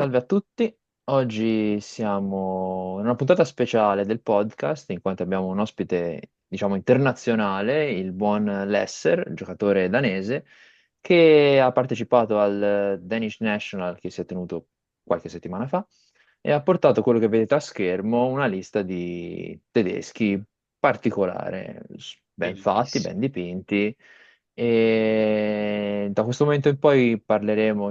Salve a tutti, oggi siamo in una puntata speciale del podcast in quanto abbiamo un ospite, diciamo, internazionale, il buon Lesser, giocatore danese, che ha partecipato al Danish National che si è tenuto qualche settimana fa e ha portato quello che vedete a schermo, una lista di tedeschi particolare, ben fatti, ben Bellissimo. dipinti. E da questo momento in poi parleremo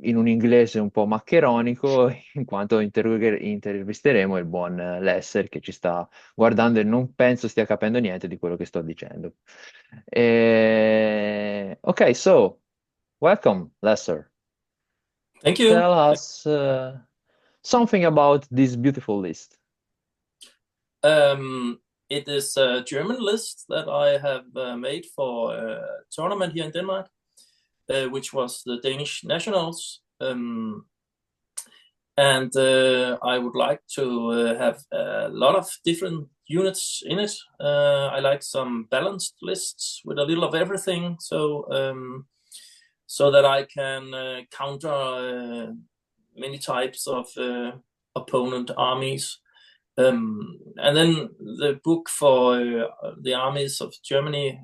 in un inglese un po' maccheronico, in quanto intervisteremo il buon Lesser che ci sta guardando e non penso stia capendo niente di quello che sto dicendo. Ok, so welcome, Lesser. Thank you. Tell us something about this beautiful list. Um, it is a German list that I have made for a tournament here in Denmark, which was the Danish Nationals. And I would like to have a lot of different units in it. I like some balanced lists with a little of everything, so that I can counter many types of opponent armies. And then the book for the armies of Germany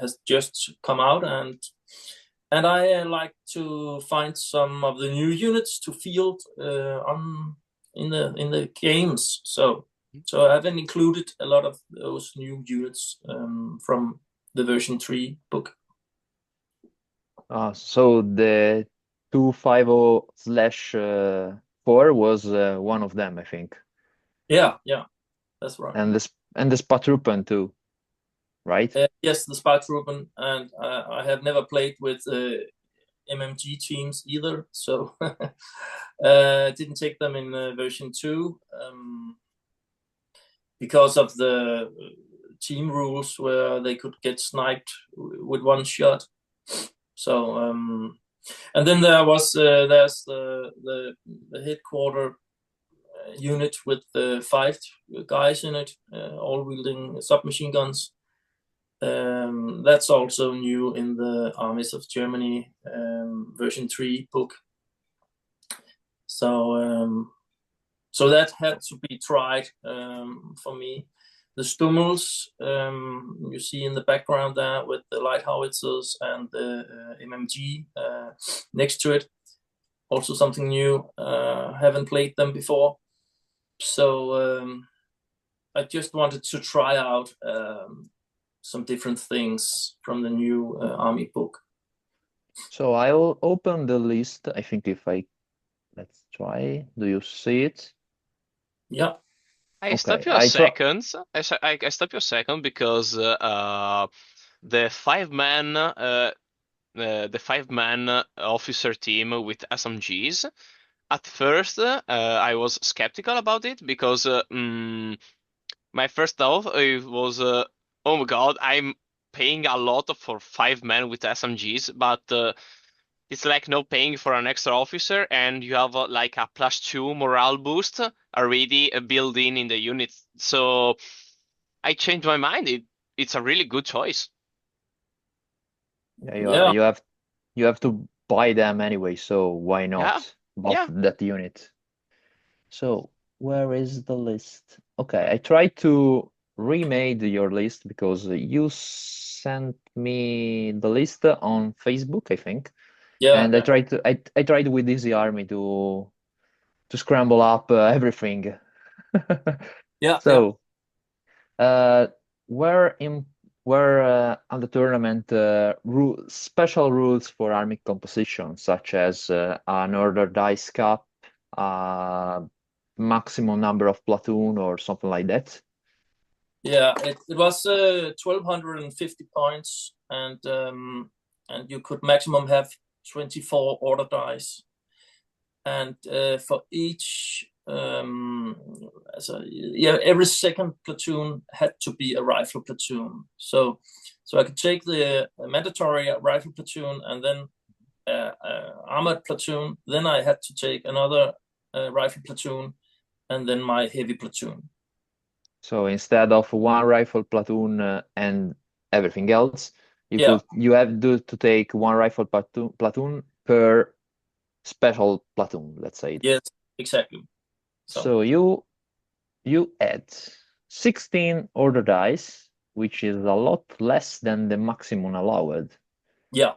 has just come out, and I like to find some of the new units to field on in the games. So I haven't included a lot of those new units from the version 3 book. So the 250 slash 4 was one of them, I think. Yeah, that's right. And the Spatruppen too, right? Yes, the Spy Troopen, and I have never played with MMG teams either, so didn't take them in version 2 because of the team rules where they could get sniped with one shot. So and then there's the headquarter unit with the 5 guys in it, all wielding submachine guns. That's also new in the Armies of Germany version 3 book. So that had to be tried for me. The Stummels you see in the background there with the light howitzers and the MMG next to it. Also something new. Haven't played them before. So I just wanted to try out some different things from the new army book. So I'll open the list. I think let's try. Do you see it? Yeah. I Okay, stop you a I try. second. I stop you a second because the five man officer team with SMGs. At first, I was skeptical about it because my first thought was, oh my God, I'm paying a lot for 5 men with SMGs, but it's like no paying for an extra officer, and you have like a +2 morale boost already built in the unit. So I changed my mind. It's a really good choice. Yeah, Yeah. you have to buy them anyway, so why Yeah, not buff yeah. that unit? So where is the list? Okay, I tried to remade your list because you sent me the list on Facebook, I think, Yeah, and yeah. I tried with Easy Army to scramble up everything. Yeah, yeah. So uh, where in where on the tournament special rules for army composition, such as an order dice cap, uh, maximum number of platoon, or something like that. Yeah, it was 1,250 points, and you could maximum have 24 order dice, and for each every second platoon had to be a rifle platoon. So I could take the mandatory rifle platoon and then armored platoon. Then I had to take another rifle platoon, and then my heavy platoon. So instead of one rifle platoon and everything else, Yeah, you have to take one rifle platoon per special platoon, let's say. Yes, exactly. So you add 16 order dice, which is a lot less than the maximum allowed. Yeah.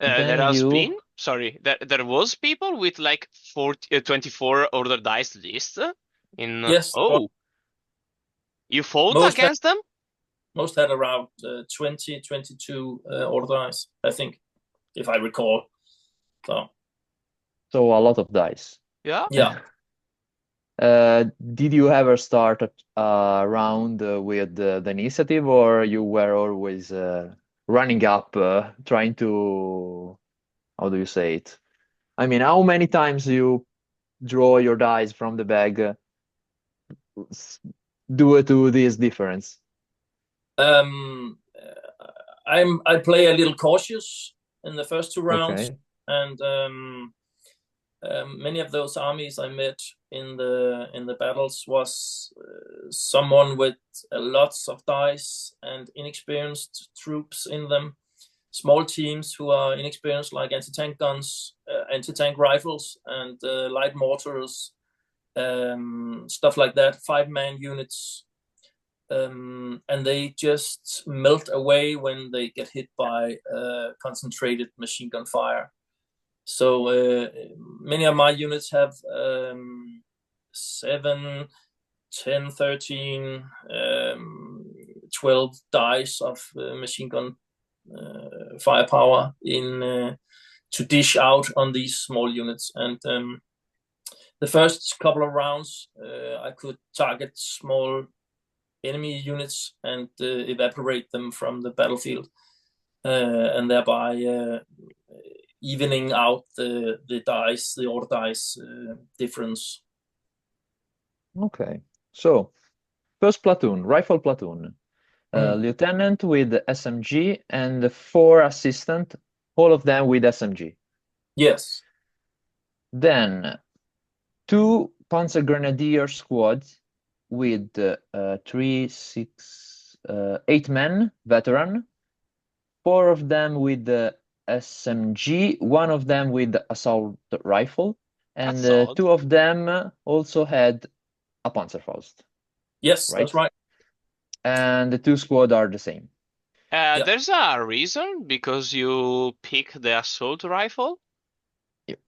There Then has you been, sorry, there was people with like 24 order dice list in. Yes. Oh, you fought Most had, against them? most had around 20, 22 order dice, I think, if I recall. So a lot of dice. Yeah. Yeah. Did you ever start a round with the initiative, or you were always running up, trying to, how do you say it? I mean, how many times you draw your dice from the bag due to this difference? Um, I play a little cautious in the first 2 rounds, Okay. and many of those armies I met in the battles was someone with lots of dice and inexperienced troops in them. Small teams who are inexperienced, like anti-tank guns, anti-tank rifles, and light mortars, stuff like that. 5-man units, and they just melt away when they get hit by concentrated machine gun fire. So many of my units have 7, 10, 13, 12 dice of machine gun firepower in to dish out on these small units. And the first couple of rounds, I could target small enemy units and evaporate them from the battlefield, and thereby evening out the order dice difference. Okay. So, first platoon, rifle platoon. Lieutenant with SMG and 4 assistant, all of them with SMG. Yes. Then 2 Panzer Grenadier squads with 3, 6, 8 men, veteran. 4 of them with the SMG, 1 of them with the assault rifle, and That's odd. 2 of them also had a Panzerfaust. Yes, right? that's right. And the 2 squads are the same. Yeah. There's a reason because you pick the assault rifle.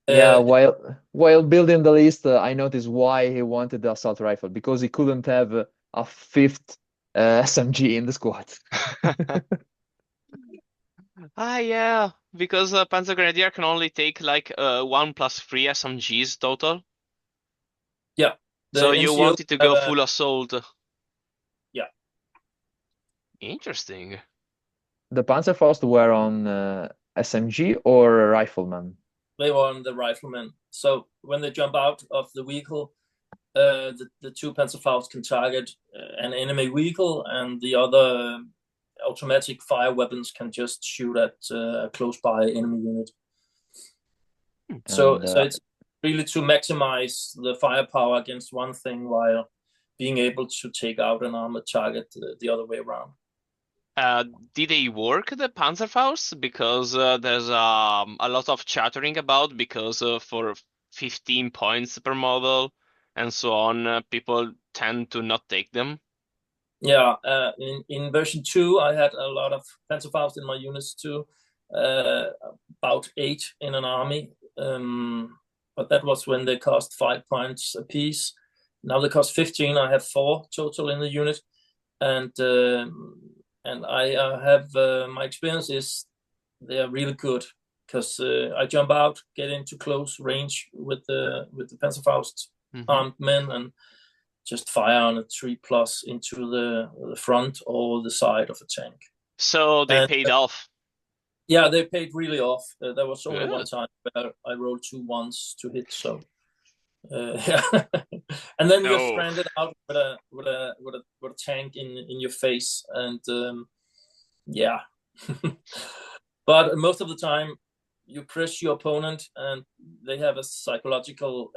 Yeah, while building the list, I noticed why he wanted the assault rifle, because he couldn't have a 5th SMG in the squad. Yeah, because Panzer Grenadier can only take like 1 + 3 SMGs total. Yeah. So The you NCO wanted to go full assault. Yeah. Interesting. The Panzerfaust were on SMG or rifleman? They were on the riflemen. So when they jump out of the vehicle, the 2 Panzerfausts can target an enemy vehicle, and the other automatic fire weapons can just shoot at a close by enemy unit. So it's really to maximize the firepower against one thing while being able to take out an armored target the other way around. Did they work, the Panzerfaust? Because there's a lot of chattering about, because for 15 points per model and so on, people tend to not take them. Yeah, in version 2, I had a lot of Panzerfaust in my units too, about 8 in an army. But that was when they cost 5 points a piece. Now they cost 15. I have 4 total in the unit, and I have my experience is they are really good, because I jump out, get into close range with the Panzerfaust armed men, and just fire on a 3+ into the front or the side of a tank. So they paid off. Yeah, they paid really off. There was only Good. one time where I rolled 2 ones to hit. So yeah, and then you're stranded out with a tank in your face, and yeah. But most of the time, you press your opponent, and they have a psychological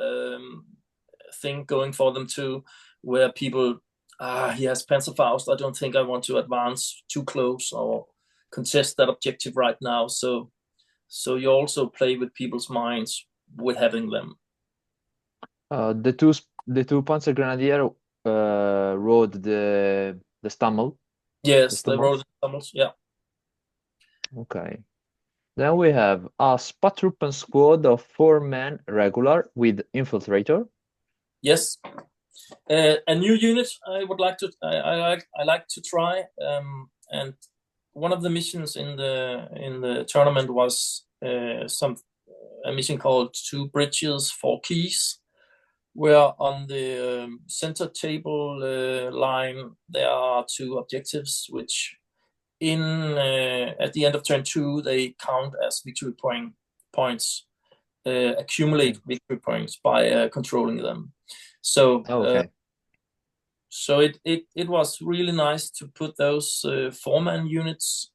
thing going for them too, where people, he has Panzerfaust, I don't think I want to advance too close or contest that objective right now. So So you also play with people's minds with having them. The two Panzer Grenadier rode the Stummel. Yes, the Stummels? road tunnels. Yeah. Okay. Then we have a Spatruppen squad of 4 men regular with infiltrator. Yes. A new unit I would like to I like to try, and one of the missions in the tournament was a mission called 2 Bridges, 4 Keys, where on the center table line there are 2 objectives which at the end of turn 2 they count as victory points, accumulate Okay. victory points by controlling them. So Okay. so it was really nice to put those 4-man units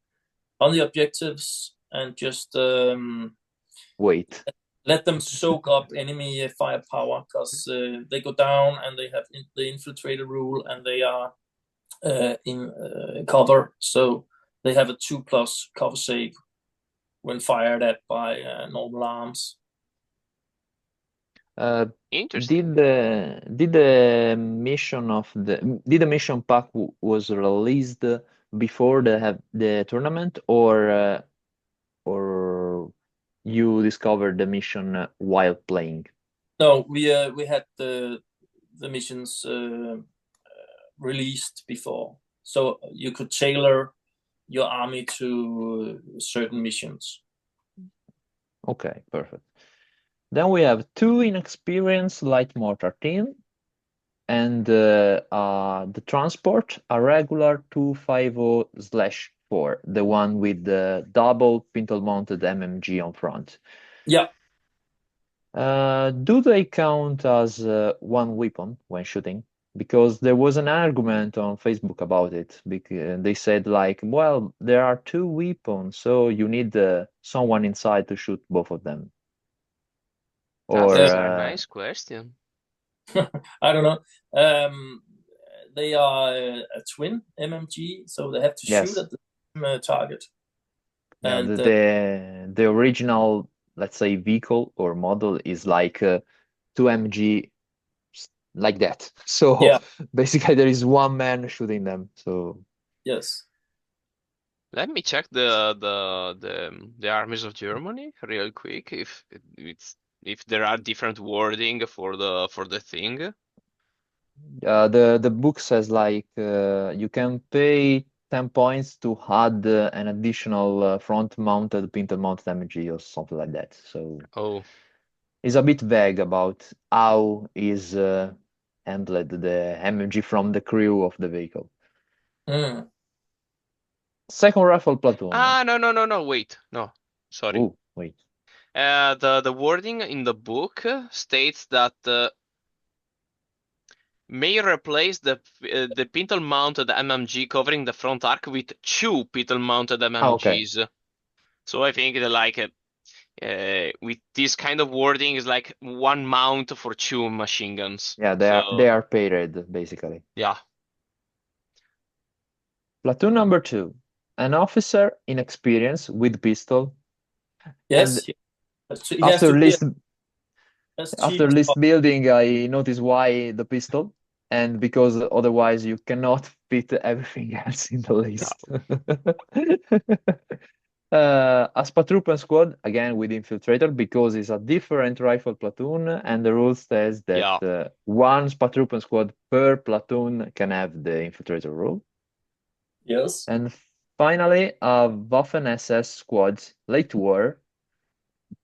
on the objectives and just Wait. let them soak up enemy firepower, because they go down and they have the infiltrator rule, and they are in cover, so they have a 2+ cover save when fired at by normal arms. Interesting. Did the mission pack was released before the tournament, or you discovered the mission while playing? No, we had the missions released before, so you could tailor your army to certain missions. Okay, perfect. Then we have 2 inexperienced light mortar team, and the transport, a regular 250/4, the one with the double pintle-mounted MMG on front. Yeah. Do they count as one weapon when shooting? Because there was an argument on Facebook about it. Because they said like, well, there are 2 weapons, so you need someone inside to shoot both of them. That's Or a nice question. I don't know. They are a twin MMG, so they have to shoot yes, at the same target. yeah, And the original, let's say, vehicle or model is like 2 MG like that. So yeah, basically there is one man shooting them. So yes. Let me check the armies of Germany real quick if there are different wording for the thing. the book says like you can pay 10 points to add an additional front-mounted, pintle-mounted MG or something like that. So Oh, it's a bit vague about how is handled the MG from the crew of the vehicle. Mm. Second rifle platoon. no, wait, no, sorry. Oh, wait. The wording in the book states that may replace the pintle-mounted MMG covering the front arc with 2 pintle-mounted Ah, okay. MMGs. So I think that like with this kind of wording is like 1 mount for 2 machine guns. Yeah, So they are paired basically. yeah. Platoon number 2, an officer inexperienced with pistol, and Yes, he has after to be list as cheap after as list possible. building, I noticed why the pistol, and because otherwise you cannot fit everything else in the list. A Spatruppen squad, again with infiltrator, because it's a different rifle platoon, and the rule says that Yeah. one Spatruppen squad per platoon can have the infiltrator rule. Yes. And finally, a Waffen-SS squad, late war.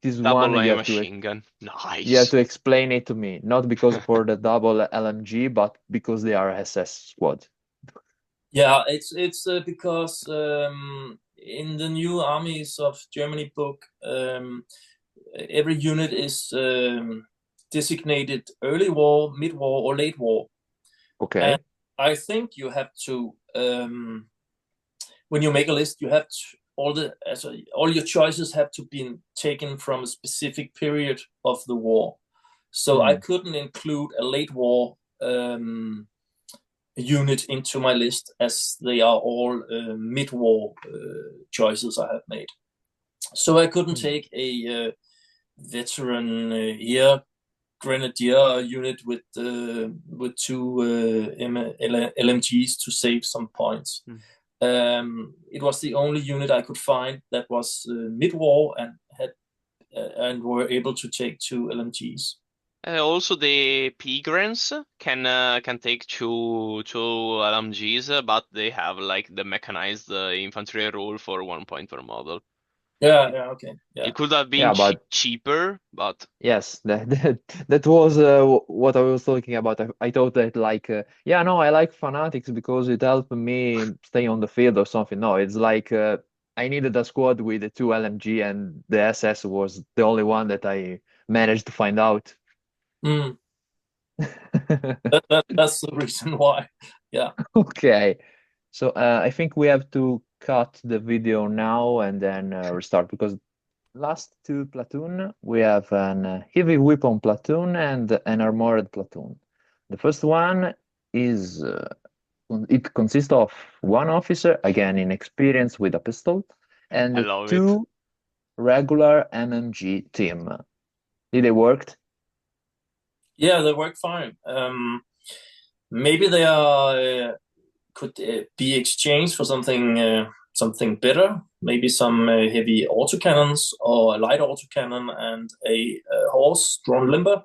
This one Double A machine gun. you have Nice. to explain it to me, not because for the double LMG, but because they are SS squad. Yeah, it's because in the new armies of Germany book, every unit is designated early war, mid war, or late war. And Okay. I think you have to, when you make a list, you have to, all your choices have to be taken from a specific period of the war. So I couldn't include a late war unit into my list, as they are all mid-war choices I have made. So I couldn't take a veteran air grenadier unit with two LMGs to save some points. It was the only unit I could find that was mid-war and had and were able to take two LMGs. Also, the Pigrens can take two LMGs, but they have like the mechanized infantry rule for 1 point per model. Yeah, okay. Yeah. It could have been Yeah, but cheaper, but yes, that was what I was talking about. I thought that like yeah, no, I like Fanatics because it helped me stay on the field or something. No, it's like I needed a squad with the two LMG and the SS was the only one that I managed to find out. Mm, that's the reason why. Yeah. Okay, so I think we have to cut the video now and then restart because last two platoon, we have an heavy weapon platoon and an armored platoon. The first one is it consists of one officer, again inexperienced with a pistol, I and love it. two regular MMG team. Did it work? Yeah, they work fine. Maybe they are could be exchanged for something better. Maybe some heavy autocannons or a light autocannon and a horse drawn limber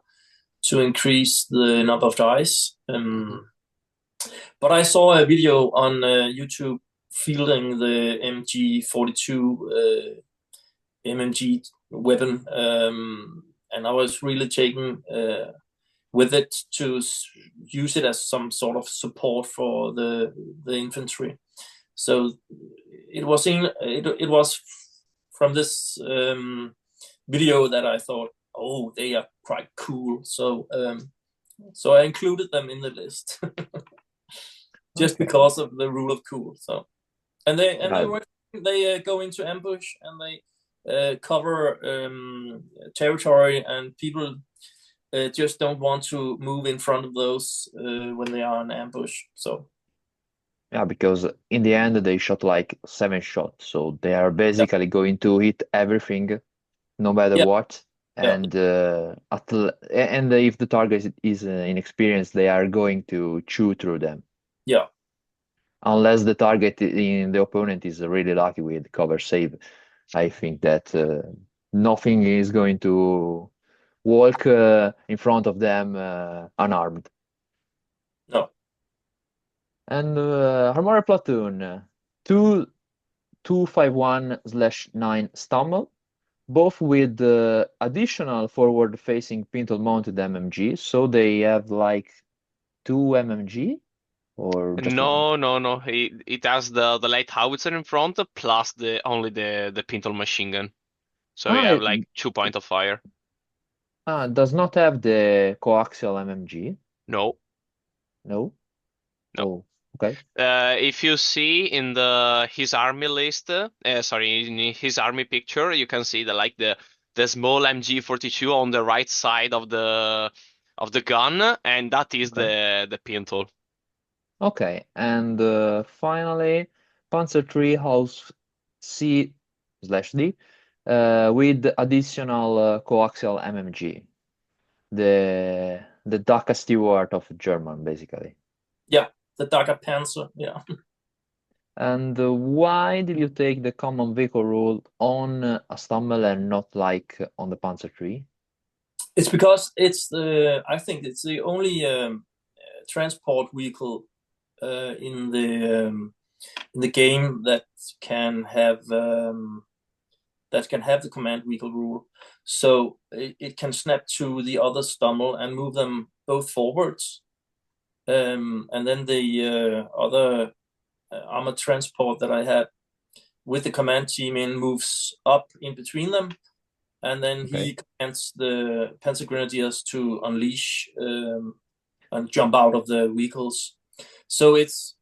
to increase the number of dice. But I saw a video on YouTube fielding the MG42 MMG weapon, and I was really taken with it to use it as some sort of support for the infantry. So it was from this video that I thought, oh, they are quite cool. So I included them in the list just Okay. because of the rule of cool. So they Yeah. work. They go into ambush and they cover territory, and people just don't want to move in front of those when they are in ambush. So Yeah, because in the end they shot like 7 shots, so they are yeah, basically going to hit everything, no matter yeah, what. yeah, And and if the target is inexperienced, they are going to chew through them, yeah. unless the target in the opponent is really lucky with cover save. I think that nothing is going to walk in front of them unarmed. No, And Armored Platoon, 251/9 Stummel, both with additional forward-facing pintle-mounted MMG, so they have like two MMG or just one? No. It has the light howitzer in front plus the only the pintle machine gun. So you Ah, have like 2 point of fire. does not have the coaxial MMG. No, No? no. Oh, okay. If you see in the his army list, sorry, in his army picture, you can see the small MG42 on the right side of the gun, and that is Okay. the pintle. Okay, and finally, Panzer III House C/D with additional coaxial MMG, the Dhaka Stewart of German, basically. yeah, the Daga Panzer. Yeah, And why did you take the common vehicle rule on a Stummel and not like on the Panzer III? it's because I think it's the only transport vehicle in the game that can have the command vehicle rule. So it can snap to the other Stummel and move them both forwards. And then the other armored transport that I had with the command team in moves up in between them, and then Okay. he commands the Panzer Grenadiers to unleash and jump out of the vehicles. So it's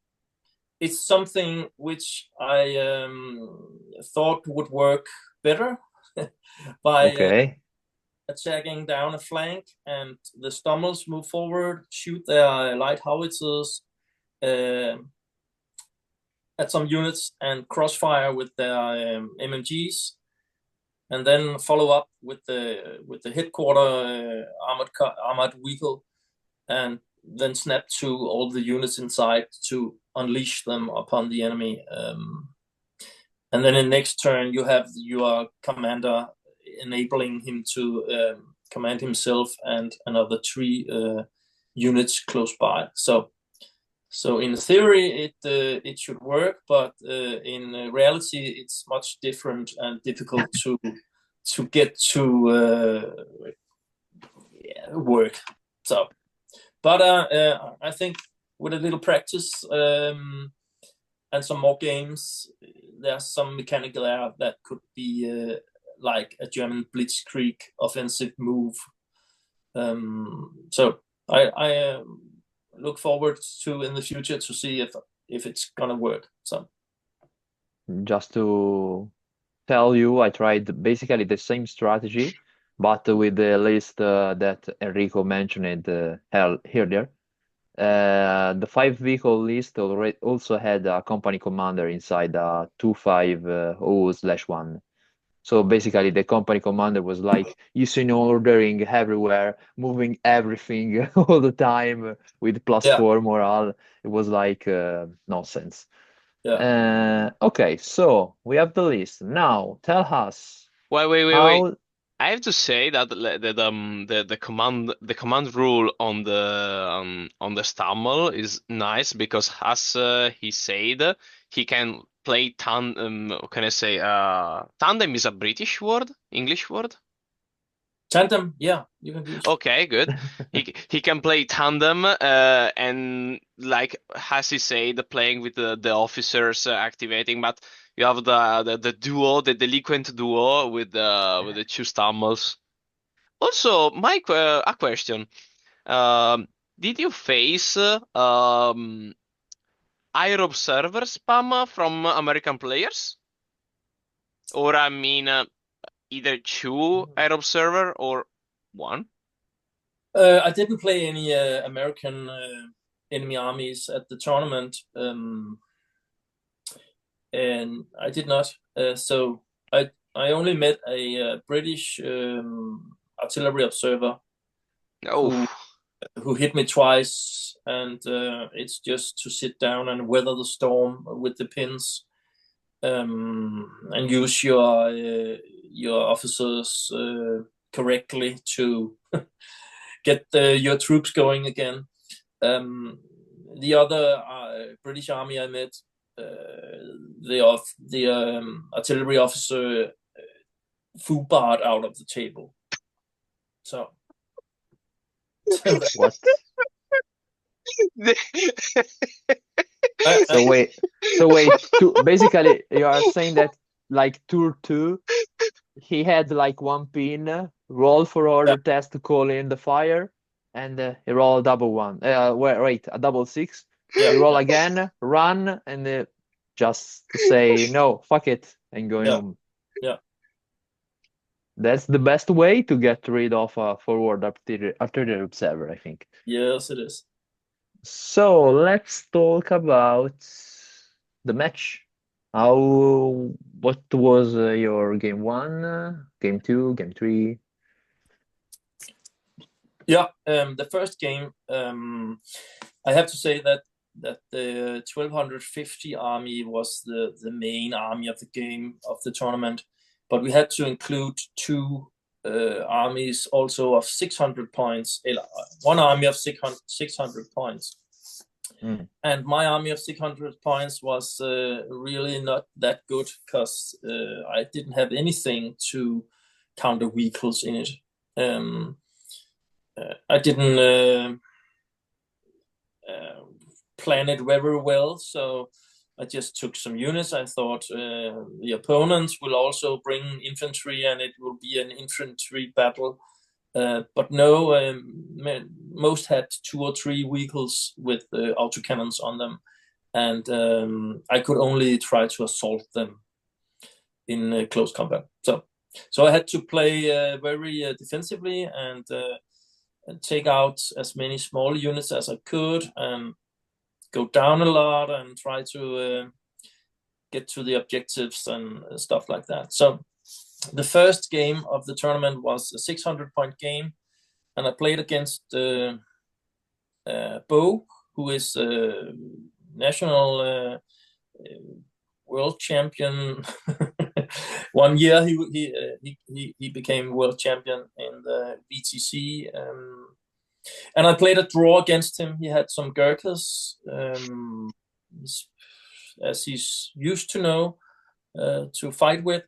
something which I thought would work better by Okay. attacking down a flank, and the Stummels move forward, shoot their light howitzers at some units, and crossfire with their MMGs. and then follow up with the headquarter armored vehicle, and then snap to all the units inside to unleash them upon the enemy. And then in next turn, you have your commander enabling him to command himself and another 3 units close by. So in theory, it should work, but in reality, it's much different and difficult to get to work. So, but I think with a little practice and some more games, there's some mechanic there that could be like a German blitzkrieg offensive move. So I look forward to in the future to see if it's gonna work. So Just to tell you, I tried basically the same strategy, but with the list that Enrico mentioned earlier. The 5 vehicle list already also had a company commander inside 250/1. So basically, the company commander was like using ordering everywhere, moving everything all the time with +4 morale. It was like nonsense. Okay, so we have the list. Now, tell us Wait. how. I have to say that the command rule on the Stammel is nice because as he said, he can play tandem. What can I say? Tandem is a British word, English word. Tandem, yeah, you can use. Okay, good. He can play tandem, and like as he said, playing with the officers activating, but you have the duo, the delinquent duo with the 2 Stammels. Also, Mike, a question. Did you face air observer spam from American players? Or I mean, either 2 air observer or 1? I didn't play any American enemy armies at the tournament, and I did not. So I only met a British artillery observer Oh. who hit me twice, and it's just to sit down and weather the storm with the pins, and use your officers correctly to get your troops going again. The other British army I met, the artillery officer foobarred out of the table. So What? I, So wait. Basically, you are saying that like tour 2, he had like 1 pin, roll for order test to call in the fire, and he roll a double 1. Wait, a double 6. You roll again, run, and just say no, fuck it, and go home. Yeah. That's the best way to get rid of a forward artillery observer, I think. Yes, it is. So let's talk about the match. What was your game 1, game 2, game 3? Yeah, the first game, I have to say that the 1250 army was the main army of the game of the tournament, but we had to include 2 armies also of 600 points, 1 army of 600 points. And my army of 600 points was really not that good because I didn't have anything to counter vehicles in it. I didn't plan it very well, so I just took some units. I thought the opponents will also bring infantry and it will be an infantry battle. But no, most had 2 or 3 vehicles with autocannons on them, and I could only try to assault them in close combat. So I had to play very defensively and take out as many small units as I could and go down a lot and try to get to the objectives and stuff like that. So the first game of the tournament was a 600-point game, and I played against Bo, who is national world champion. One year he became world champion in the VTC, and I played a draw against him. He had some Gurkhas, as he's used to know, to fight with.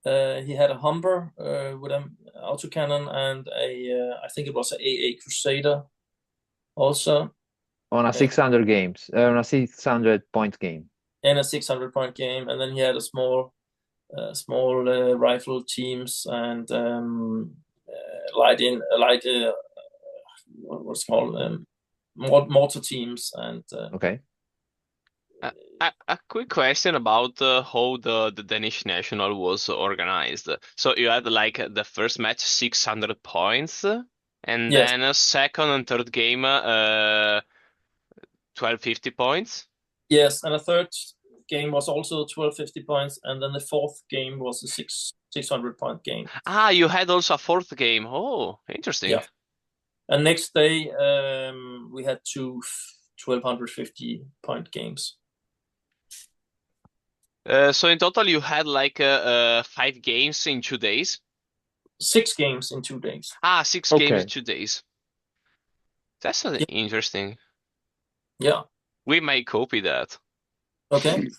He had a Humber with an autocannon and I think it was a AA Crusader also. On a 600 games, on a 600-point game. In a 600-point game, and then he had a small rifle teams and what's called mortar teams and. Okay. A quick question about how the Danish National was organized. So you had like the first match 600 points, and Yes. then a second and third game 1250 points. Yes, and a third game was also 1250 points, and then the fourth game was a 600-point game. Ah, you had also a fourth game. Oh, interesting. Yeah. And next day we had two 1250-point games. So in total you had like 5 games in 2 days? 6 games in 2 days. Ah, 6 Okay. games 2 days. That's interesting. Yeah. We may copy that. Okay.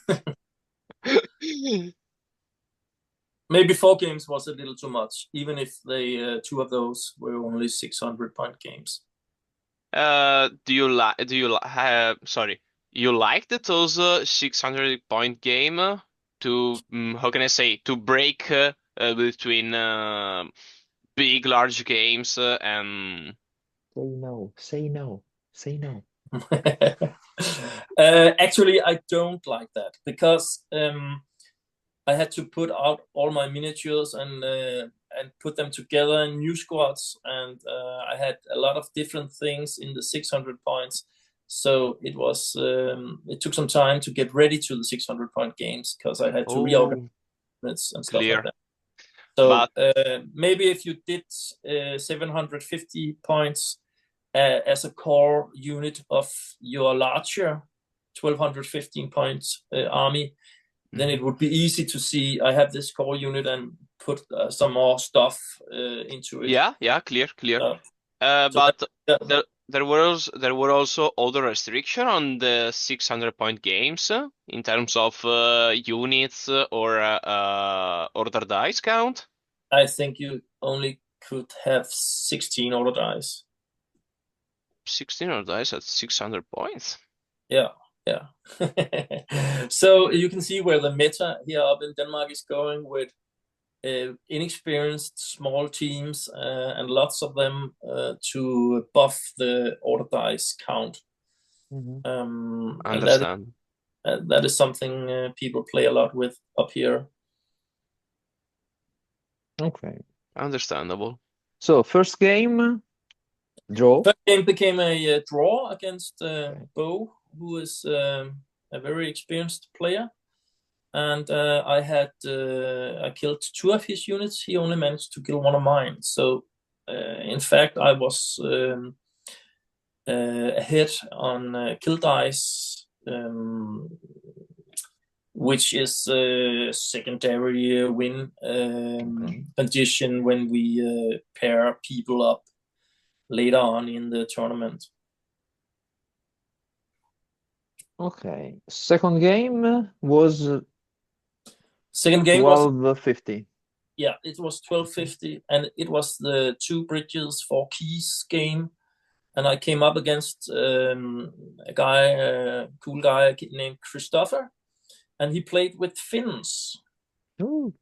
Maybe 4 games was a little too much, even if they 2 of those were only 600-point games. You liked those 600-point game to how can I say, to break between big large games and Say no. Actually, I don't like that because I had to put out all my miniatures and put them together in new squads, and I had a lot of different things in the 600 points. So it was it took some time to get ready to the 600-point games because I had to reorganize and stuff like that. So maybe if you did 750 points as a core unit of your larger 1215 points army, then it would be easy to see I have this core unit and put some more stuff into it. Yeah, clear. But there were also other restriction on the 600-point games in terms of units or order dice count. I think you only could have 16 order dice. 16 order dice at 600 points. Yeah. So you can see where the meta here up in Denmark is going with inexperienced small teams and lots of them to buff the order dice count. Understand. That is something people play a lot with up here. Okay. Understandable. So first game, draw. First game became a draw against Bo, who is a very experienced player. And I killed 2 of his units. He only managed to kill 1 of mine. So in fact, I was ahead on kill dice, which is a secondary win condition when we pair people up later on in the tournament. Okay. Second game was 1250. Yeah, it was 1250, and it was the 2 bridges, 4 keys game. And I came up against a cool guy named Christopher, and he played with Finns. Ooh.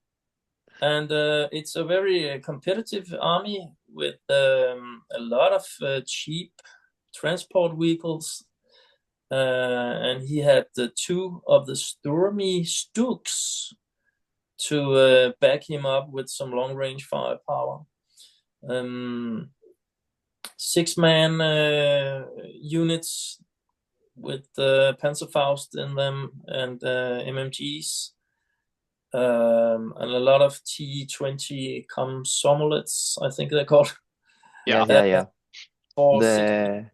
And it's a very competitive army with a lot of cheap transport vehicles. And he had 2 of the Stormy Stooks to back him up with some long-range firepower. 6-man units with Panzerfaust in them and MMGs. and a lot of T20 comsomolets, I think they're called. Yeah. Yeah. For 6.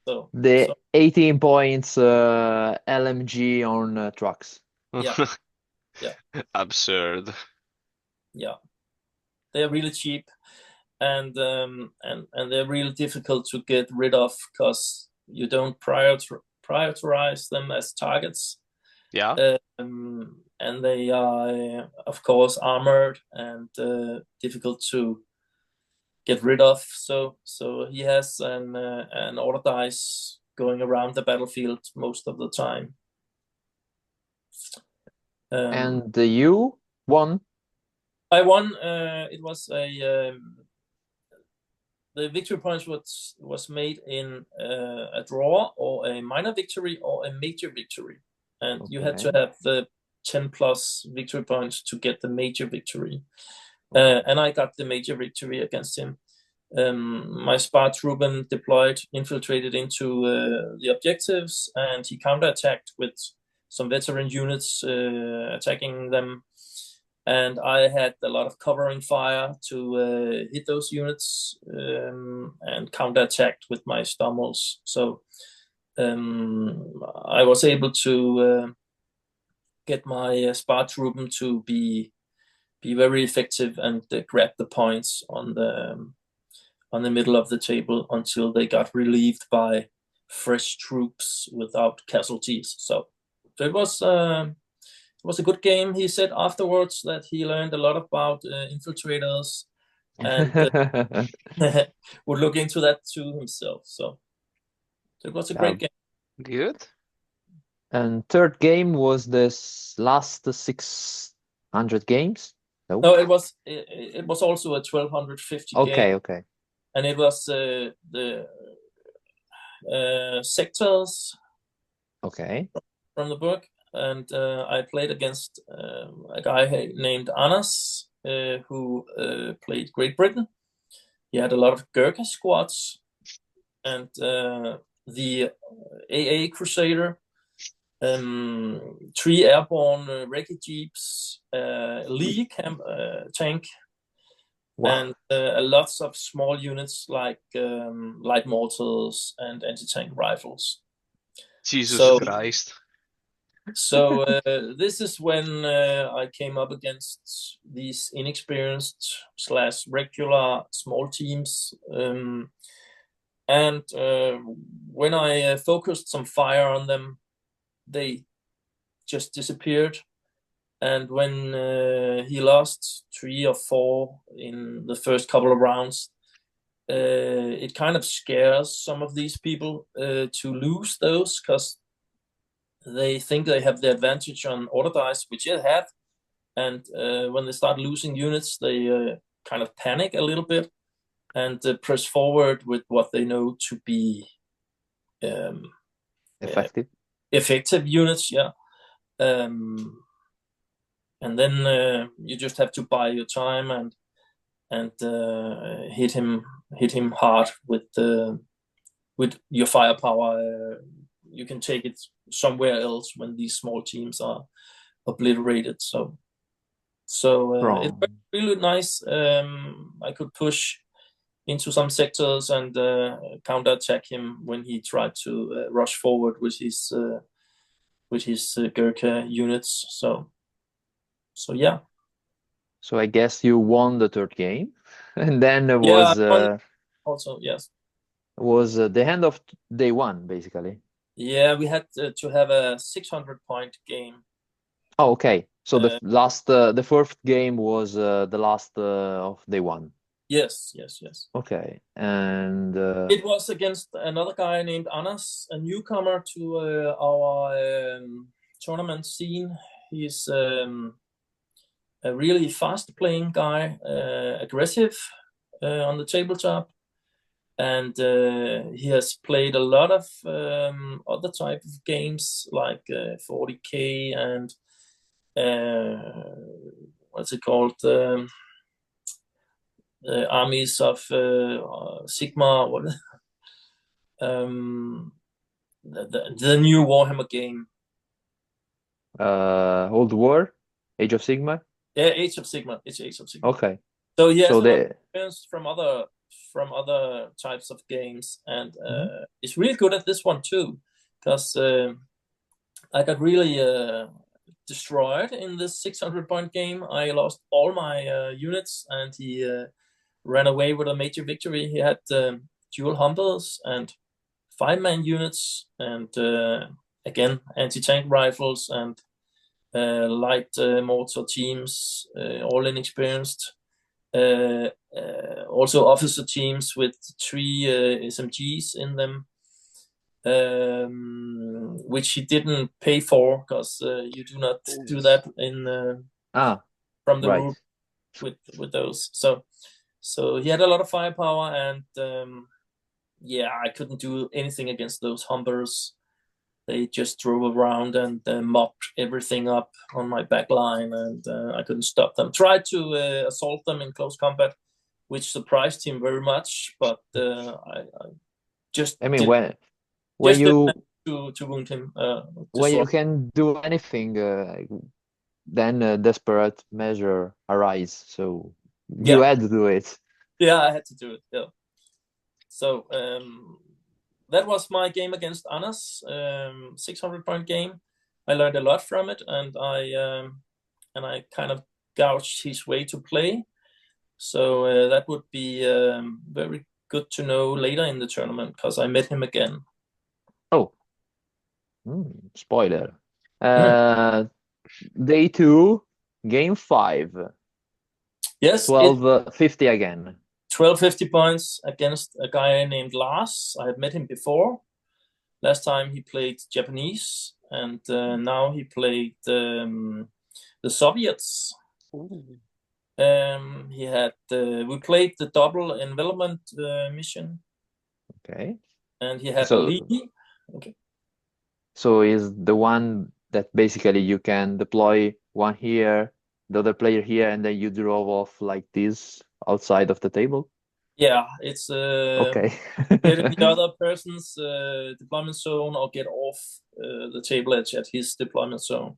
The So the 18 points LMG on trucks. yeah, yeah, Absurd. yeah. They're really cheap, and they're really difficult to get rid of because you don't prioritize them as targets. Yeah. And they are, of course, armored and difficult to get rid of. So he has an order dice going around the battlefield most of the time. And you won? I won. It was the victory points was made in a draw or a minor victory or a major victory, and you had to have the 10 plus victory points to get the major victory. And I got the major victory against him. My Spartruben deployed, infiltrated into the objectives, and he counterattacked with some veteran units attacking them. And I had a lot of covering fire to hit those units and counterattacked with my Stommels. So I was able to get my Spartruben to be very effective and grab the points on the middle of the table until they got relieved by fresh troops without casualties. So it was a good game. He said afterwards that he learned a lot about infiltrators and would look into that too himself. So it was a great game. Good. And third game was this last 600 games? No, it was also a 1250 game. Okay. And it was the sectors. Okay. From the book, and I played against a guy named Anders, who played Great Britain. He had a lot of Gurkha squads, and the AA Crusader, 3 airborne recce jeeps, Lee tank, Wow. and lots of small units like light mortars and anti-tank rifles. Jesus Christ. So this is when I came up against these inexperienced / regular small teams. And when I focused some fire on them, they just disappeared. And when he lost 3 or 4 in the first couple of rounds, it kind of scares some of these people to lose those, because they think they have the advantage on order dice, which they have. And when they start losing units, they kind of panic a little bit and press forward with what they know to be effective units. Yeah. And then you just have to buy your time and hit him hard with your firepower. You can take it somewhere else when these small teams are obliterated. So it's really nice. I could push into some sectors and counterattack him when he tried to rush forward with his Gurkha units. So yeah. So I guess you won the third game, and then it was also yes. Was the end of day one, basically. Yeah, we had to have a 600-point game. Oh, okay. So the fourth game was the last of day one. Yes. Okay, and it was against another guy named Anders, a newcomer to our tournament scene. He's a really fast-playing guy, aggressive on the tabletop. And he has played a lot of other type of games like 40K and what's it called? Armies of Sigma. What? The new Warhammer game. Old War. Age of Sigmar? Yeah, Age of Sigmar. It's Age of Sigmar. Okay. So he has So a lot of the experience from other types of games, and Mhm. he's really good at this one too, because I got really destroyed in this 600-point game. I lost all my units, and he ran away with a major victory. He had dual hunters and 5-man units, and again anti-tank rifles and light mortar teams, all inexperienced. Also officer teams with 3 SMGs in them, which he didn't pay for, because you do not do that in from the right. rule with those. So he had a lot of firepower, and yeah, I couldn't do anything against those humpers. They just drove around and mopped everything up on my back line, and I couldn't stop them. Tried to assault them in close combat, which surprised him very much, but I just I mean, did when didn't you manage to wound him. when Destroy. you can do anything, then a desperate measure arise. So you Yeah, had to do it. yeah, I had to do it. Yeah. So that was my game against Anas, 600-point game. I learned a lot from it, and I kind of gouged his way to play. So that would be very good to know later in the tournament, because I met him again. Oh, spoiler. Day 2, game 5, Yes, it 1250 again. 1250 points against a guy named Lars. I had met him before. Last time he played Japanese, and now he played the Soviets. He had we played the double envelopment mission, Okay. and he had So Lee. Okay. so is the one that basically you can deploy one here, the other player here, and then you drove off like this outside of the table? Yeah, it's Okay. get in the other person's deployment zone or get off the table edge at his deployment zone.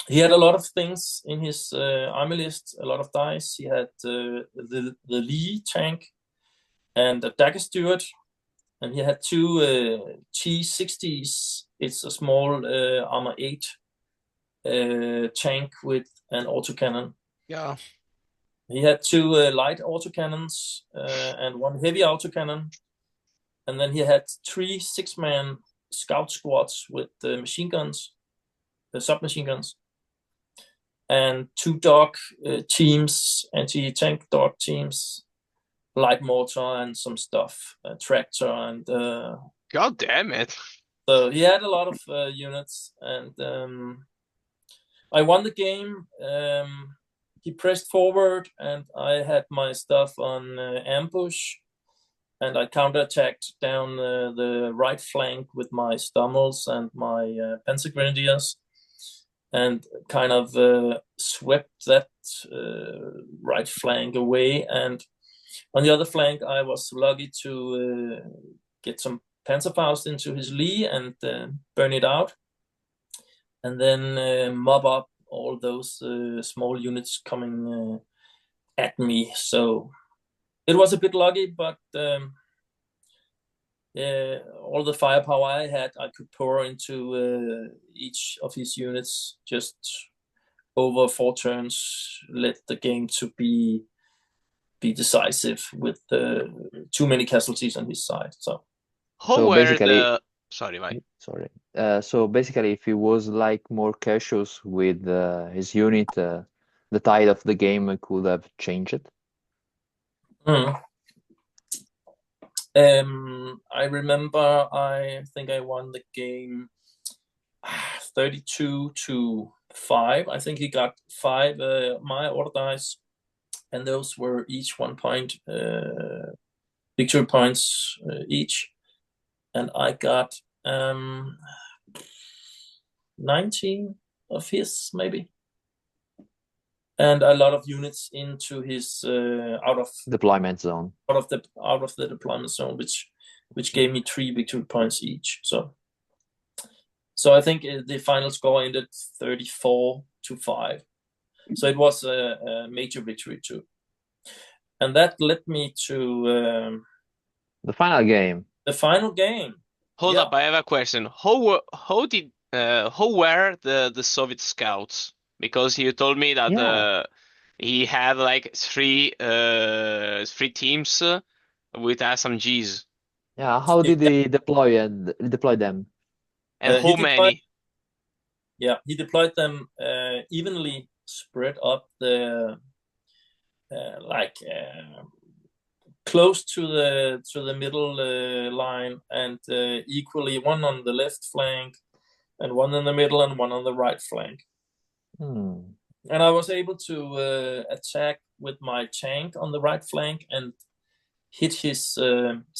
He had a lot of things in his army list, a lot of dice. He had the Lee tank and a dagger steward, and he had 2 T60s. It's a small armor 8 tank with an autocannon. Yeah. He had 2 light autocannons and 1 heavy autocannon, and then he had 3 6-man scout squads with machine guns, submachine guns, and 2 dog teams, anti-tank dog teams, light mortar and some stuff, tractor, and God damn it. so he had a lot of units, and I won the game. He pressed forward, and I had my stuff on ambush, and I counterattacked down the right flank with my Stummels and my Panzer Grenadiers, and kind of swept that right flank away. And on the other flank, I was lucky to get some Panzerfaust into his Lee and burn it out, and then mob up all those small units coming at me. So it was a bit lucky, but all the firepower I had, I could pour into each of his units. Just over 4 turns, let the game to be decisive with too many casualties on his side. So How So were basically, the... Sorry, Mike. sorry. So basically, if he was like more cautious with his unit, the tide of the game could have changed. I remember, I think I won the game 32-5. I think he got 5 my order dice, and those were each 1 point victory points each, and I got 19 of his, maybe, and a lot of units into his out of Deployment zone. the deployment zone, which gave me 3 victory points each. So So I think the final score ended 34-5. So it was a major victory too. And that led me to The final game. the final game. Hold Yeah. up, I have a question. How were the Soviet scouts? Because you told me that Yeah. he had like three teams with SMGs. Yeah. How did he deploy them? And He how deployed, many? he deployed them evenly spread up the close to the middle line, and equally one on the left flank, and one in the middle, and one on the right flank. Hmm. And I was able to attack with my tank on the right flank and hit his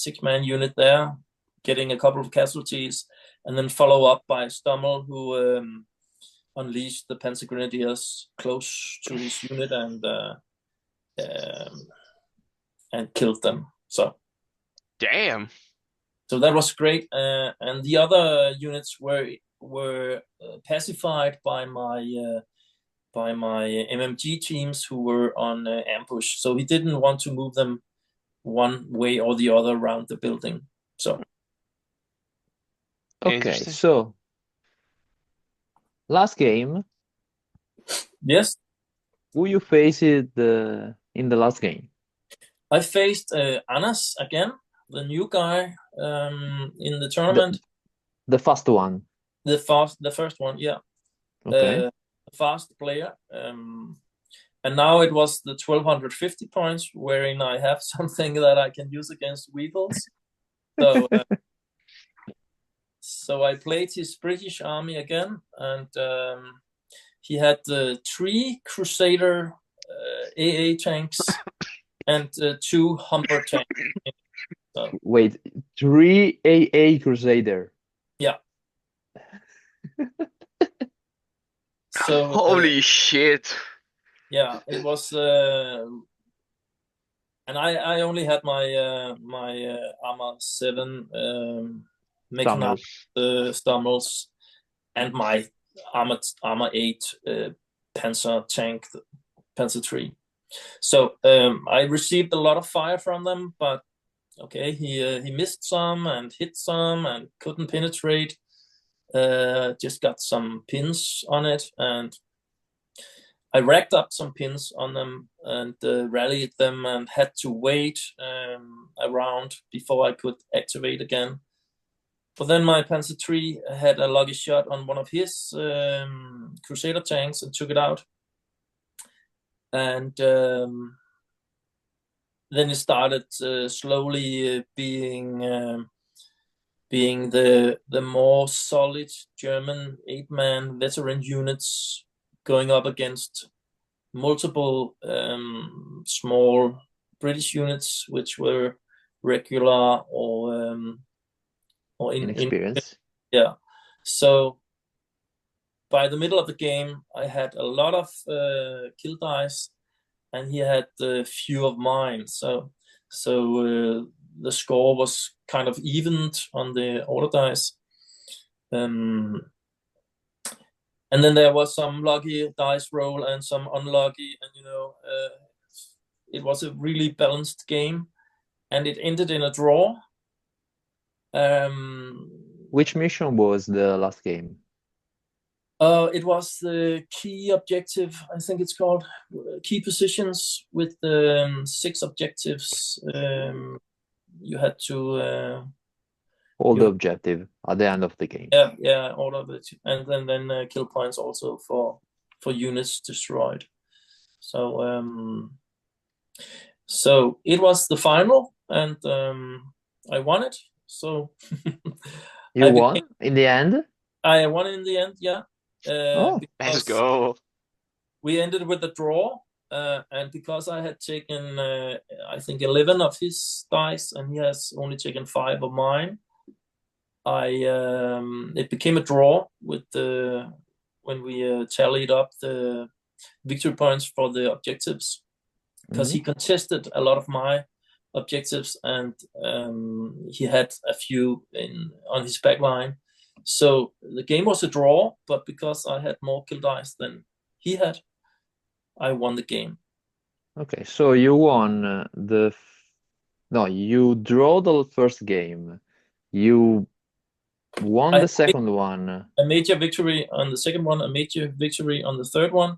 6-man unit there, getting a couple of casualties, and then follow up by Stummel, who unleashed the Panzer Grenadiers close to his unit and killed them. Damn. So that was great, and the other units were pacified by my MMG teams who were on ambush. So he didn't want to move them one way or the other around the building. So Okay. Interesting. So last game, yes, who you faced in the last game? I faced Anas again, the new guy in the tournament. The first one. The first one, yeah. Okay. Fast player. And now it was the 1250 points, wherein I have something that I can use against weevils. So I played his British army again, and he had 3 Crusader AA tanks and 2 Humber tanks. So, Wait, 3 AA Crusader. yeah. So Holy shit. yeah, it was, and I only had my armor 7 mechanized Stummels and my armor 8 Panzer tank, Panzer 3. So I received a lot of fire from them, but okay, he missed some and hit some and couldn't penetrate. Just got some pins on it, and I racked up some pins on them and rallied them, and had to wait around before I could activate again. But then my Panzer III had a lucky shot on one of his Crusader tanks and took it out. And then it started slowly being the more solid German 8-man veteran units going up against multiple small British units, which were regular or Inexperience. yeah. So by the middle of the game, I had a lot of kill dice, and he had few of mine. So the score was kind of evened on the order dice. And then there was some lucky dice roll and some unlucky, and it was a really balanced game, and it ended in a draw. Which mission was the last game? It was the key objective, I think it's called, key positions with 6 objectives. You had to All the objective at the end of the game. yeah, all of it, and then kill points also for units destroyed. So it was the final, and I won it. So You won in the end? I won in the end, yeah. Let's go. We ended with a draw, and because I had taken, I think 11 of his dice, and he has only taken 5 of mine, it became a draw with when we tallied up the victory points for the objectives, because he contested a lot of my objectives, and he had a few on his back line, So the game was a draw, but because I had more kill dice than he had, I won the game. Okay, so you won no, you draw the first game. You won I the second one. a major victory on the second one, a major victory on the third one,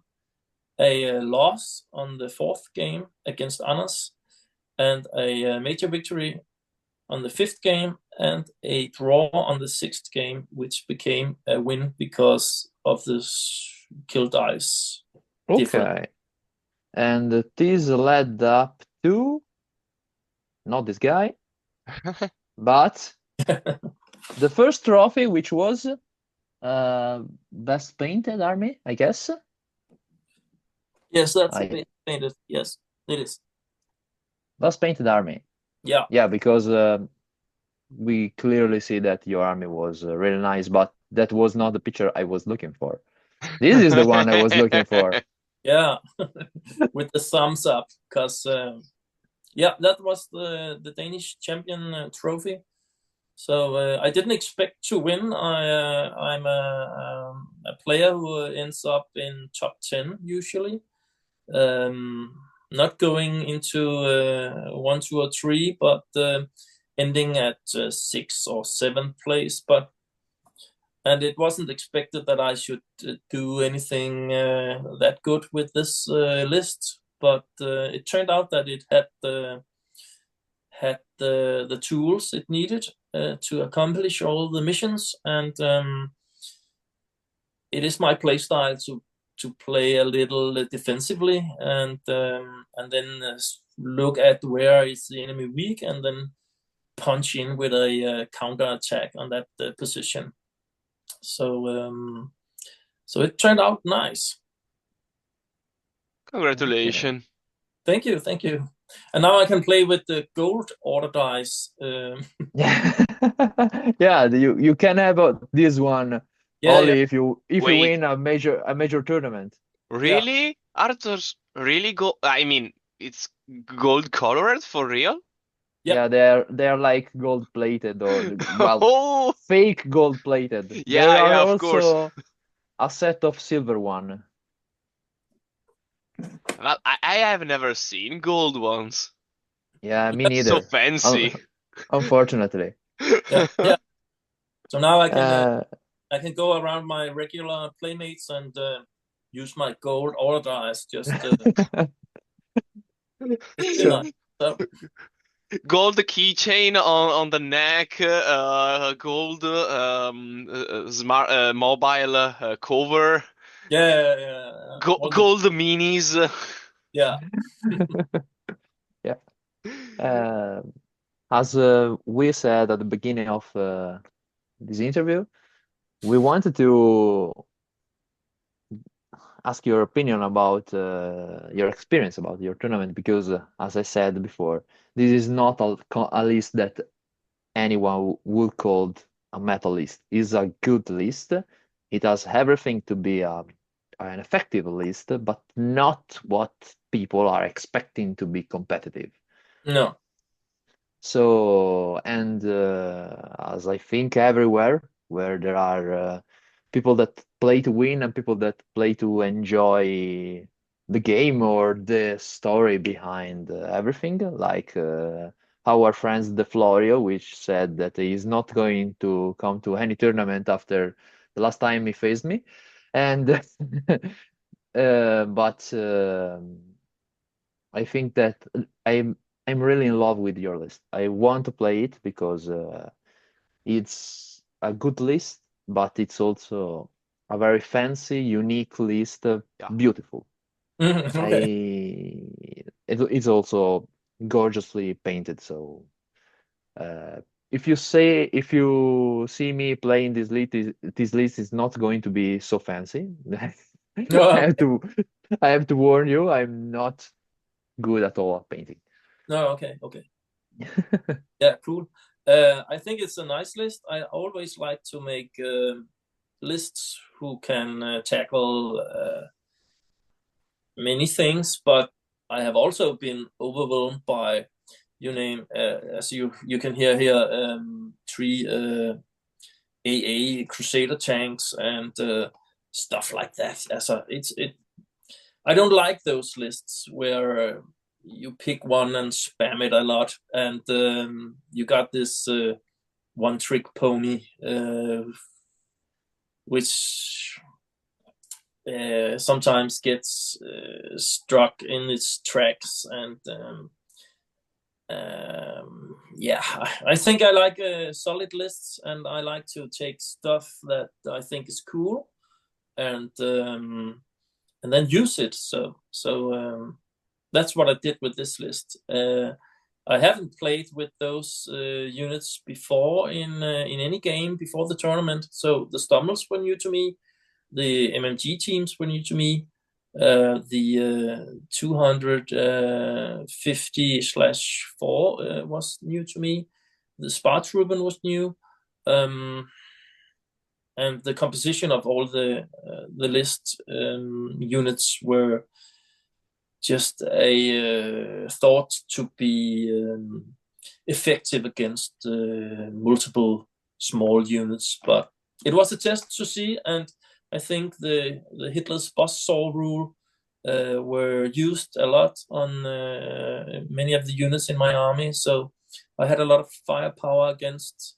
a loss on the fourth game against Anders, and a major victory on the fifth game, and a draw on the sixth game, which became a win because of this kill dice difference. Okay. And this led up to not this guy, but the first trophy, which was best painted army, I guess. Yes, that's painted. Yes, it is. Best painted army. Yeah. Yeah, because we clearly see that your army was really nice, but that was not the picture I was looking for. This is the one I was looking for. Yeah, with the thumbs up, because yeah, that was the Danish champion trophy. So I didn't expect to win. I'm a player who ends up in top 10 usually. Not going into 1, 2, or 3, but ending at 6th or 7th place. And it wasn't expected that I should do anything that good with this list. But it turned out that it had the tools it needed to accomplish all the missions, and it is my playstyle to play a little defensively, and then look at where is the enemy weak, and then punch in with a counter attack on that position. So it turned out nice. Congratulations. Thank you. And now I can play with the gold order dice. Yeah, you can have this one only if you Wait. win a major tournament. Really? Yeah. Arthur's really gold? I mean, it's gold colored for real? Yeah, they're like gold plated, or well, fake gold plated. Yeah, there are of also course. a set of silver one. Well, I have never seen gold ones. Yeah, me neither. So fancy. Unfortunately. Yeah. So now I can go around my regular playmates and use my gold order dice. Just gold keychain on the neck, gold smart mobile cover. Yeah. Gold minis. Yeah. Yeah. As we said at the beginning of this interview, we wanted to ask your opinion about your experience about your tournament, because as I said before, this is not a list that anyone would call a metal list. It's a good list. It has everything to be an effective list, but not what people are expecting to be competitive. No. So, and as I think everywhere where there are people that play to win and people that play to enjoy the game or the story behind everything, like our friends De Florio, which said that he's not going to come to any tournament after the last time he faced me. And but I think that I'm really in love with your list. I want to play it because it's a good list, but it's also a very fancy, unique list, beautiful. Okay. It's also gorgeously painted. So if you see me playing this list is not going to be so fancy. I have to warn you, I'm not good at all at painting. No, okay. Yeah, cool. I think it's a nice list. I always like to make lists who can tackle many things, but I have also been overwhelmed by, as you can hear here, 3 AA Crusader tanks and stuff like that. I don't like those lists where you pick one and spam it a lot, and you got this one trick pony, which sometimes gets struck in its tracks, and yeah, I think I like solid lists, and I like to take stuff that I think is cool, and then use it. So that's what I did with this list. I haven't played with those units before in any game before the tournament. So the Stummels were new to me, the MMG teams were new to me, the 250/4 was new to me, the Spartruben was new, and the composition of all the list units were just a thought to be effective against multiple small units. But it was a test to see, and I think the Hitler's buzzsaw rule were used a lot on many of the units in my army. So I had a lot of firepower against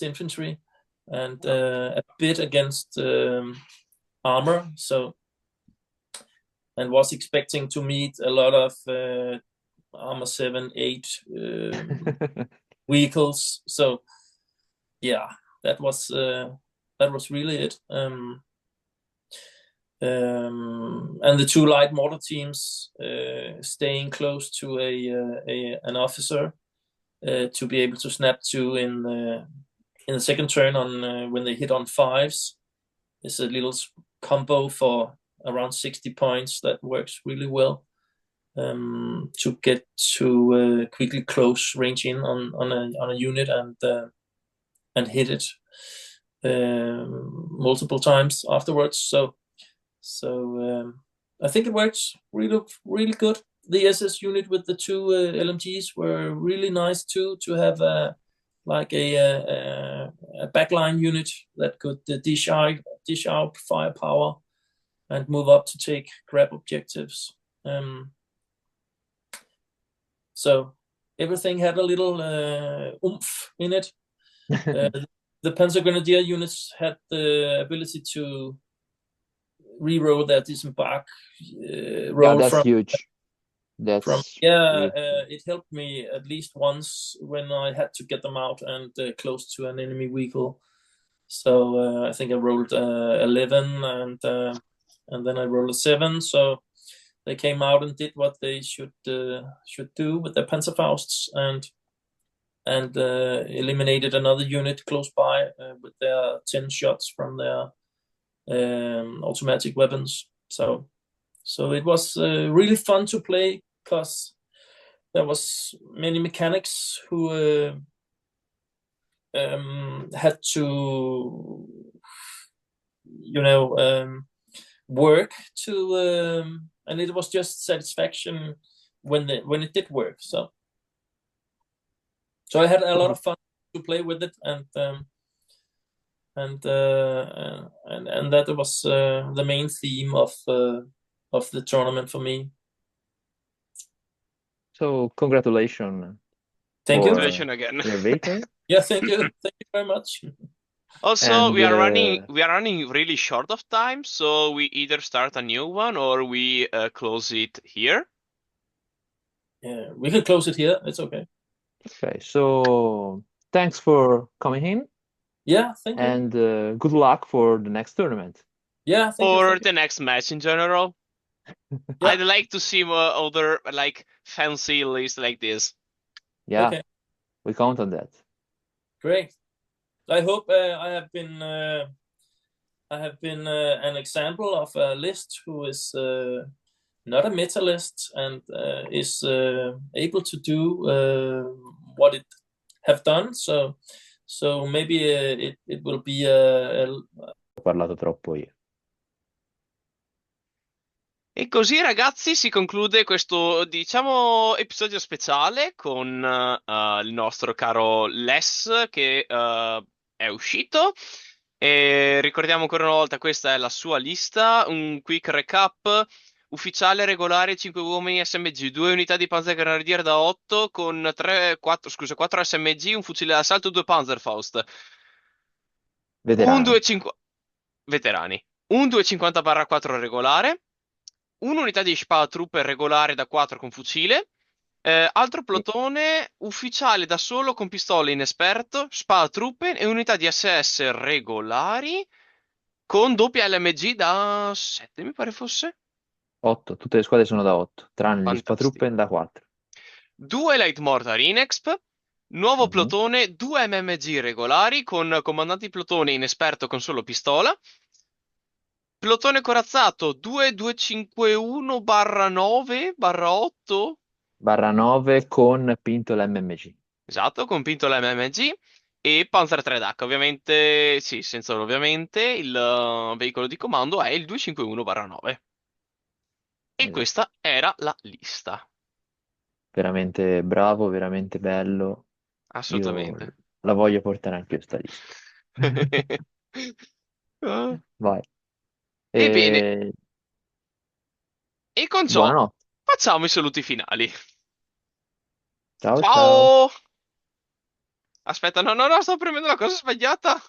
infantry, and a bit against armor. So, and was expecting to meet a lot of armor 7, 8 vehicles. So yeah, that was really it. And the 2 light mortar teams staying close to an officer to be able to snap to in the second turn on when they hit on 5s. It's a little combo for around 60 points that works really well to get to quickly close range in on a unit and hit it multiple times afterwards. So I think it works really good. The SS unit with the 2 LMGs were really nice too, to have a backline unit that could dish out firepower and move up to take grab objectives. So everything had a little oomph in it. The Panzer Grenadier units had the ability to re-roll their disembark roll. Yeah, that's huge. It helped me at least once when I had to get them out and close to an enemy vehicle. So I think I rolled 11 and then I rolled a 7. So they came out and did what they should do with their Panzerfausts and eliminated another unit close by with their 10 shots from their automatic weapons. So it was really fun to play because there was many mechanics who had to, work to, and it was just satisfaction when it did work. So I had a lot of fun to play with it, and that was the main theme of the tournament for me. So congratulations. Thank you. Congratulations again. Your victory. Yeah, thank you. Thank you very much. Also, And, we are running really short of time, so we either start a new one or we close it here. Yeah, we can close it here. It's okay. Okay, so thanks for coming in. Yeah, thank you. And good luck for the next tournament. Yeah, thank you. Or the next match in general. Yeah. I'd like to see more other fancy lists like this. Yeah, Okay. we count on that. Great. I hope I have been an example of a list who is not a meta list and is able to do what it have done. So maybe it will be Ho parlato troppo io. E così, ragazzi, si conclude questo, diciamo, episodio speciale con il nostro caro Les, che è è uscito. E ricordiamo ancora una volta, questa è la sua lista, un quick recap. Ufficiale regolare 5 uomini SMG, 2 unità di Panzergrenadier da 8 con 4 SMG, un fucile d'assalto, 2 Panzerfaust. Un Veterani. 250 veterani. Un 250/4 regolare, un'unità di Trooper regolare da 4 con fucile, altro Sì. plotone ufficiale da solo con pistole inesperto, Trooper e unità di SS regolari con doppia LMG da 7, mi pare fosse. 8, tutte le squadre sono da 8, tranne gli Fantastico. Spatruppen da 4. 2 Light Mortar Inexp, nuovo plotone, 2 MMG regolari con comandanti plotone inesperto con solo pistola, plotone corazzato 2251/9/8, Barra 9 con Pinto l'MMG. esatto, con pintola MMG e Panzer 3DH. Ovviamente, sì, senza ovviamente, il veicolo di comando è il 251/9. E Esatto. questa era la lista. Veramente bravo, veramente bello. Io Assolutamente. la voglio portare anche io sta lista. Ah. Vai. Ebbene, E... e con ciò Buonanotte. facciamo i saluti finali. Ciao ciao. Ciao! Aspetta, no, no, no, sto premendo la cosa sbagliata.